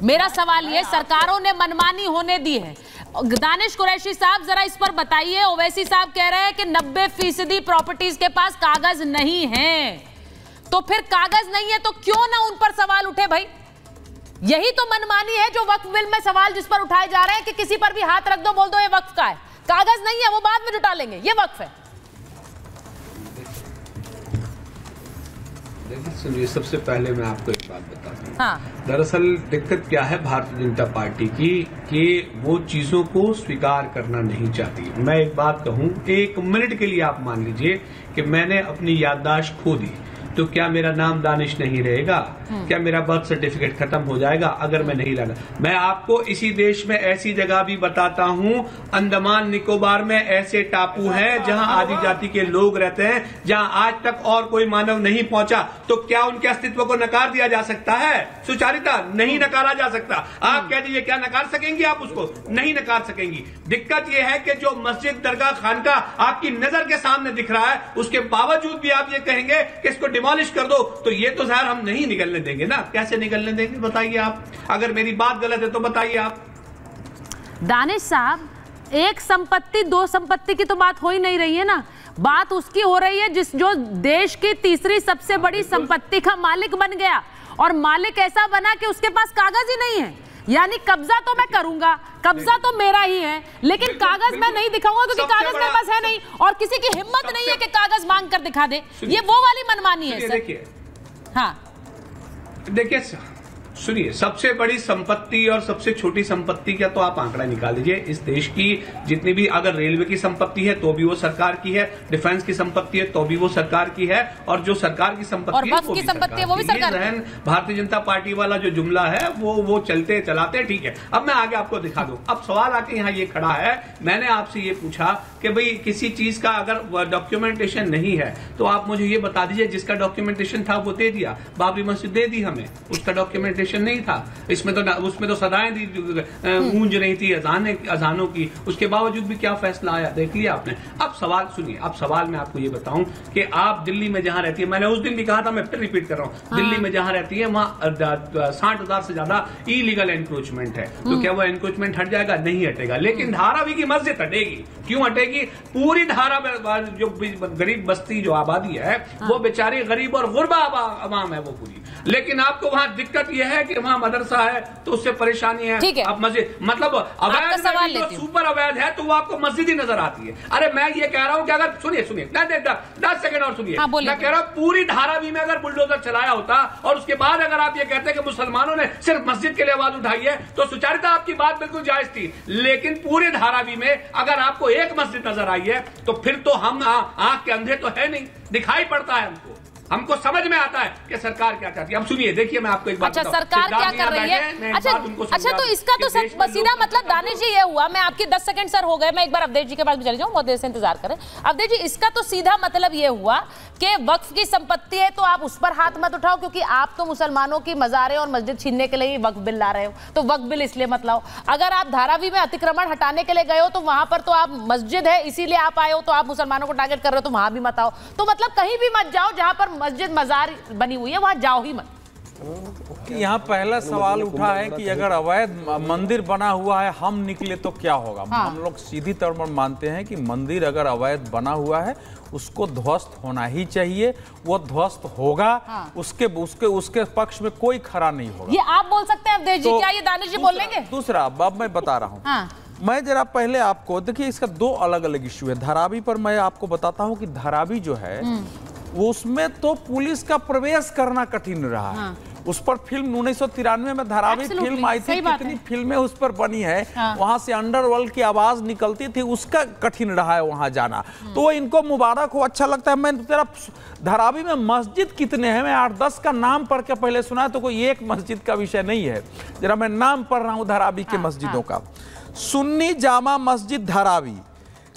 मेरा सवाल ये, सरकारों ने मनमानी होने दी है। दानिश कुरैशी साहब जरा इस पर बताइए। ओवैसी साहब कह रहे हैं कि 90% प्रॉपर्टीज के पास कागज नहीं है, तो फिर कागज नहीं है तो क्यों ना उन पर सवाल उठे भाई? यही तो मनमानी है जो वक्फ बिल में सवाल जिस पर उठाए जा रहे हैं कि किसी पर भी हाथ रख दो, बोल दो ये वक्फ का है। कागज नहीं है वो बाद में जुटा लेंगे, ये वक्फ है। देखिए सुनिए, सबसे पहले मैं आपको एक बात बताता हूँ। हाँ। दरअसल दिक्कत क्या है भारतीय जनता पार्टी की कि वो चीजों को स्वीकार करना नहीं चाहती। मैं एक बात कहूँ, 1 मिनट के लिए आप मान लीजिए कि मैंने अपनी याददाश्त खो दी, तो क्या मेरा नाम दानिश नहीं रहेगा? क्या मेरा बर्थ सर्टिफिकेट खत्म हो जाएगा अगर मैं नहीं लगा? मैं आपको इसी देश में ऐसी जगह भी बताता हूं, अंडमान निकोबार में ऐसे टापू हैं जहां आदि जाति के लोग रहते हैं, जहां आज तक और कोई मानव नहीं पहुंचा। तो क्या उनके अस्तित्व को नकार दिया जा सकता है? सुचारिता नहीं नकारा जा सकता। आप कह दीजिए, क्या नकार सकेंगी आप उसको? नहीं नकार सकेंगी। दिक्कत यह है कि जो मस्जिद, दरगाह, खानका आपकी नजर के सामने दिख रहा है, उसके बावजूद भी आप ये कहेंगे कि इसको डिमोलिश कर दो, तो ये तो ज़ाहिर हम नहीं निकलने देंगे ना। कैसे निकलने देंगे बताइए आप? अगर मेरी बात गलत है तो बताइए आप। दानिश साहब, एक संपत्ति दो संपत्ति की तो बात हो ही नहीं रही है ना। बात उसकी हो रही है जो देश की तीसरी सबसे बड़ी संपत्ति का मालिक बन गया, और मालिक ऐसा बना कि उसके पास कागज ही नहीं है। यानी कब्जा तो मैं करूंगा, कब्जा तो मेरा ही है, लेकिन कागज मैं नहीं दिखाऊंगा क्योंकि कागज मेरे पास है नहीं, और किसी की हिम्मत नहीं है कि कागज मांग कर दिखा दे। ये वो वाली मनमानी है सर। देखिए, हाँ देखिए सुनिए, सबसे बड़ी संपत्ति और सबसे छोटी संपत्ति का तो आप आंकड़ा निकाल लीजिए। इस देश की जितनी भी, अगर रेलवे की संपत्ति है तो भी वो सरकार की है, डिफेंस की संपत्ति है तो भी वो सरकार की है, और जो सरकार की संपत्ति है वो भी सरकार की है। भारतीय जनता पार्टी वाला जो जुमला है वो चलते चलाते ठीक है। अब मैं आगे आपको दिखा दूं। अब सवाल आके यहाँ ये खड़ा है, मैंने आपसे ये पूछा कि भाई किसी चीज का अगर डॉक्यूमेंटेशन नहीं है तो आप मुझे ये बता दीजिए, जिसका डॉक्यूमेंटेशन था वो दे दिया। बाबरी मस्जिद दे दी हमें, उसका डॉक्यूमेंटेशन नहीं था। इसमें तो उसमें तो सदाएं गूंज रही थी अजानों की, उसके बावजूद भी क्या फैसला आया देख लिया आपने। अब सवाल सुनिए, अब सवाल मैं आपको ये बताऊं कि आप दिल्ली में जहां रहती है, मैंने उस दिन भी कहा था, मैं फिर रिपीट कर रहा हूं, दिल्ली में जहां रहती है वहां 60,000 से ज्यादा इलीगल एनक्रोचमेंट है। तो क्या वो एनक्रोचमेंट हट जाएगा? नहीं हटेगा। लेकिन धारावी की मस्जिद हटेगी। क्यों हटेगी? पूरी धारा में जो गरीब बस्ती जो आबादी है वो बेचारी गरीब और गुरबा अवाम है वो पूरी। लेकिन आपको वहां दिक्कत यह है कि वहां मदरसा है तो उससे परेशानी है। अब मस्जिद मतलब अवैध तो सुपर अवैध है तो वो आपको मस्जिद ही नजर आती है। अरे मैं ये कह रहा हूं कि अगर सुनिए 10 सेकंड और सुनिए। मैं कह रहा हूं पूरी धारावी में अगर बुलडोजर चलाया होता और उसके बाद अगर आप ये कहते हैं कि मुसलमानों ने सिर्फ मस्जिद के लिए आवाज उठाई है तो सुचारिता आपकी बात बिल्कुल जायज थी। लेकिन पूरे धारावी में अगर आपको एक मस्जिद नजर आई है तो फिर तो हम आंख के अंधे तो है नहीं, दिखाई पड़ता है हमको समझ में आता है कि सरकार क्या चाहती है। अब सुनिए, देखिए मैं आपको एक बात अच्छा, सरकार क्या कर रही है? अच्छा तो इसका तो सीधा मतलब दानिश जी ये हुआ, मैं आपकी 10 सेकंड सर हो गए, मैं एक बार अवधेश जी के पास भी चले जाऊं, बहुत देर से इंतजार करें। अवधेश जी, इसका तो सीधा मतलब ये हुआ कि वक्फ की संपत्ति है तो आप उस पर हाथ मत उठाओ, क्योंकि आप तो मुसलमानों की मज़ारें और मस्जिद छीनने के लिए ही वक्फ बिल ला रहे हो, तो वक्फ बिल इसलिए मत लाओ। अगर आप धारावी में अतिक्रमण हटाने के लिए गए हो तो वहां पर तो आप मस्जिद है इसीलिए आप आए हो, तो आप मुसलमानों को टारगेट कर रहे हो तो वहां भी मत आओ। तो मतलब कहीं भी मत जाओ जहां पर मस्जिद मजार बनी हुई है, वहां जाओ ही मत। यहाँ पहला सवाल उठा है कि अगर अवैध मंदिर बना हुआ है हम निकले तो क्या होगा। हम लोग सीधी तौर पर मानते हैं कि मंदिर अगर अवैध बना हुआ है उसको ध्वस्त होना ही चाहिए, वो ध्वस्त होगा। उसके पक्ष में कोई खड़ा नहीं होगा। ये आप बोल सकते हैं अवधेश जी, क्या ये दानिश जी बोल लेंगे? दूसरा अब मैं बता रहा हूँ, मैं जरा पहले आपको देखिए, इसका 2 अलग अलग इश्यू है। धारावी पर मैं आपको बताता हूँ कि धारावी जो है उसमें तो पुलिस का प्रवेश करना कठिन रहा है। उस पर फिल्म 1993 में धारावी फिल्म आई थी, कितनी फिल्में उस पर बनी है। वहां से अंडरवर्ल्ड की आवाज निकलती थी, उसका कठिन रहा है वहां जाना। तो इनको मुबारक हो, अच्छा लगता है। मैं तेरा धारावी में मस्जिद कितने हैं मैं 8-10 का नाम पढ़ के पहले सुना, तो कोई एक मस्जिद का विषय नहीं है। जरा मैं नाम पढ़ रहा हूँ धारावी के मस्जिदों का। सुन्नी जामा मस्जिद धारावी,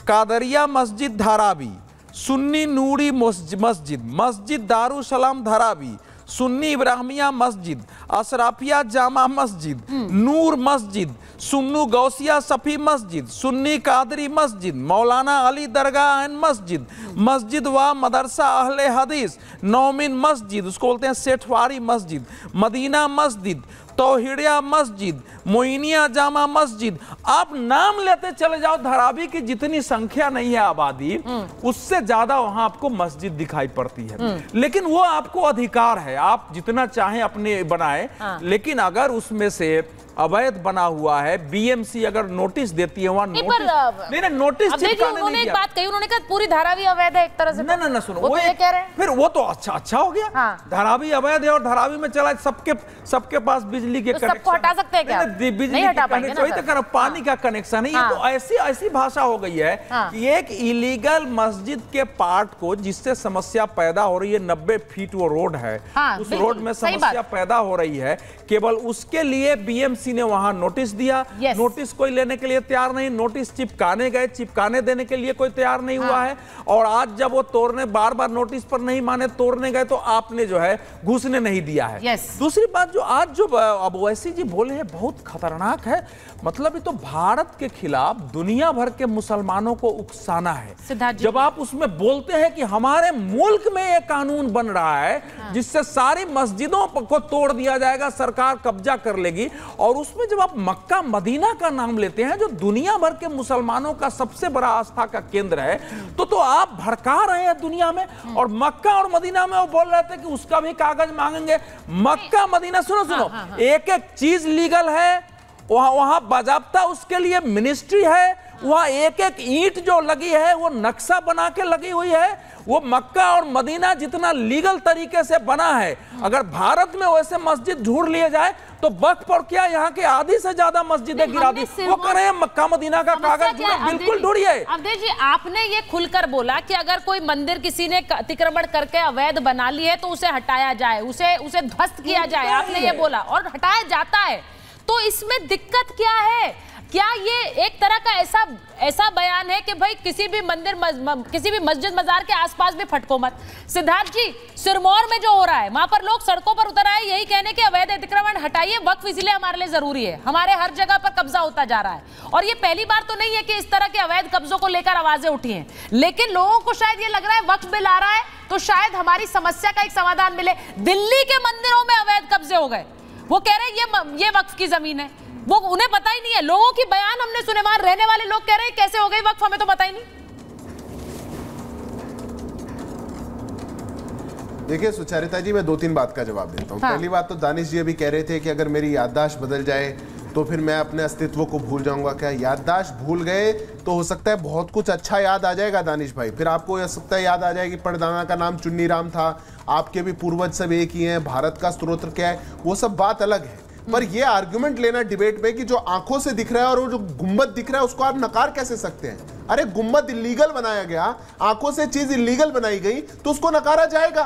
कादरिया मस्जिद धारावी, सुन्नी नूरी मस्जिद, मस्जिद दारुसलाम धारावी, सुन्नी इब्राहिमिया मस्जिद, अशराफिया जामा मस्जिद, नूर मस्जिद, सुन्नू गौसिया सफ़ी मस्जिद, सुन्नी कादरी मस्जिद, मौलाना अली दरगाह एंड मस्जिद, मस्जिद व मदरसा अहले हदीस, नौमिन मस्जिद, उसको बोलते हैं सेठवारी मस्जिद, मदीना मस्जिद, तौहीदिया मस्जिद, मोइनिया जामा मस्जिद, आप नाम लेते चले जाओ। धारावी की जितनी संख्या नहीं है आबादी, उससे ज्यादा वहां आपको मस्जिद दिखाई पड़ती है। लेकिन वो आपको अधिकार है, आप जितना चाहें अपने बनाए। लेकिन अगर उसमें से अवैध बना हुआ है, बीएमसी अगर नोटिस देती है वहां नोटिस चिपकाने उन्होंने एक बात कही, उन्होंने कहा पूरी धारावी अवैध है एक तरह से। ना सुनो, वो ये कह रहे हैं, फिर वो तो अच्छा हो गया। धारावी अवैध है और धारावी में चला सबके पास बिजली के कनेक्शन, सबको हटा सकते हैं क्या? बिजली के कनेक्शन, वही तो पानी का कनेक्शन है। ये तो ऐसी भाषा हो गई है कि एक इलीगल मस्जिद के पार्ट को, जिससे समस्या पैदा हो रही है, 90 फीट वो रोड है, उस रोड में समस्या पैदा हो रही है, केवल उसके लिए बीएमसी ने वहां नोटिस दिया। नोटिस कोई लेने के लिए तैयार नहीं, नोटिस चिपकाने गए, चिपकाने देने के लिए कोई तैयार नहीं हुआ है। और आज जब वो तोड़ने, बार बार नोटिस पर नहीं माने, तोड़ने गए, तो आपने जो है घुसने नहीं दिया है। दूसरी बात जो आज जो अब ओवैसी जी बोले हैं बहुत खतरनाक है। मतलब ये तो भारत के खिलाफ दुनिया भर के मुसलमानों को उकसाना है। जब आप उसमें बोलते हैं कि हमारे मुल्क में एक कानून बन रहा है जिससे सारी मस्जिदों को तोड़ दिया जाएगा, सरकार कब्जा कर लेगी, और उसमें जब आप मक्का मदीना का नाम लेते हैं जो दुनिया भर के मुसलमानों का सबसे बड़ा आस्था का केंद्र है, तो आप भड़का रहे हैं दुनिया में। और मक्का और मदीना में वो बोल रहे थे कि उसका भी कागज मांगेंगे। मक्का मदीना, सुनो, एक एक चीज लीगल है वहां बाजाब्ता, उसके लिए मिनिस्ट्री है, वहां एक एक ईंट जो लगी है वो नक्शा बना के लगी हुई है। वो मक्का और मदीना जितना लीगल तरीके से बना है, अगर भारत में वैसे मस्जिद ढूंढ लिए जाए तो वक्त पर क्या यहाँ के आधी से ज्यादा मस्जिदें गिरा दी। वो कर रहे हैं मक्का मदीना का कागज बिल्कुल ढूंढिए। अवधेश जी, आपने ये खुलकर बोला कि अगर कोई मंदिर किसी ने अतिक्रमण करके अवैध बना ली है तो उसे हटाया जाए, उसे ध्वस्त किया जाए, आपने ये बोला, और हटाया जाता है। तो इसमें दिक्कत क्या है? क्या ये एक तरह का ऐसा बयान है कि भाई किसी भी मंदिर, किसी भी मस्जिद मजार के आसपास भी फटको मत? सिद्धार्थ जी, सिरमौर में जो हो रहा है, वहां पर लोग सड़कों पर उतर आए यही कहने के अवैध अतिक्रमण हटाइए, वक्फ इसलिए हमारे लिए जरूरी है, हमारे हर जगह पर कब्जा होता जा रहा है। और ये पहली बार तो नहीं है कि इस तरह के अवैध कब्जों को लेकर आवाजें उठी हैं, लेकिन लोगों को शायद ये लग रहा है वक्फ बिल आ रहा है तो शायद हमारी समस्या का एक समाधान मिले। दिल्ली के मंदिरों में अवैध कब्जे हो गए, वो कह रहे हैं ये वक्फ की जमीन है, वो उन्हें पता ही नहीं है। लोगों की बयान हमने सुने, वहां रहने वाले लोग कह रहे हैं कैसे हो गई वक्फ, हमें तो पता ही नहीं। देखिए सुचरिता जी, मैं 2-3 बात का जवाब देता हूँ। पहली बात तो दानिश जी अभी कह रहे थे कि अगर मेरी याददाश्त बदल जाए तो फिर मैं अपने अस्तित्व को भूल जाऊंगा। क्या याददाश्त भूल गए तो हो सकता है बहुत कुछ अच्छा याद आ जाएगा दानिश भाई। फिर आपको हो सकता है याद आ जाएगी परदाना का नाम चुन्नी राम था, आपके भी पूर्वज सब एक ही हैं, भारत का स्तोत्र क्या है, वो सब बात अलग है। पर ये आर्गुमेंट लेना डिबेट में कि जो आंखों से दिख रहा है और वो जो गुम्बद दिख रहा है उसको आप नकार कैसे सकते हैं? अरे गुम्बद इलीगल बनाया गया, आंखों से चीज इलीगल बनाई गई तो उसको नकारा जाएगा।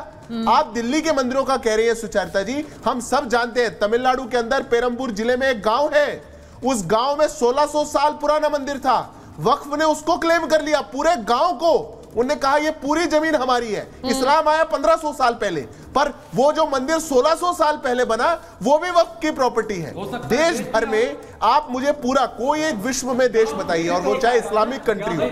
आप दिल्ली के मंदिरों का कह रही है सुचरिता जी, हम सब जानते हैं तमिलनाडु के अंदर पेरम्बूर जिले में एक गांव है, उस गांव में 1600 साल पुराना मंदिर था, वक्फ ने उसको क्लेम कर लिया, पूरे गांव को। उन्होंने कहा ये पूरी जमीन हमारी है। इस्लाम आया 1500 साल पहले, पर वो जो मंदिर 1600 साल पहले बना वो भी वक्फ की प्रॉपर्टी है। देश भर में आप मुझे पूरा कोई एक विश्व में देश बताइए, और वो चाहे इस्लामिक कंट्री हो।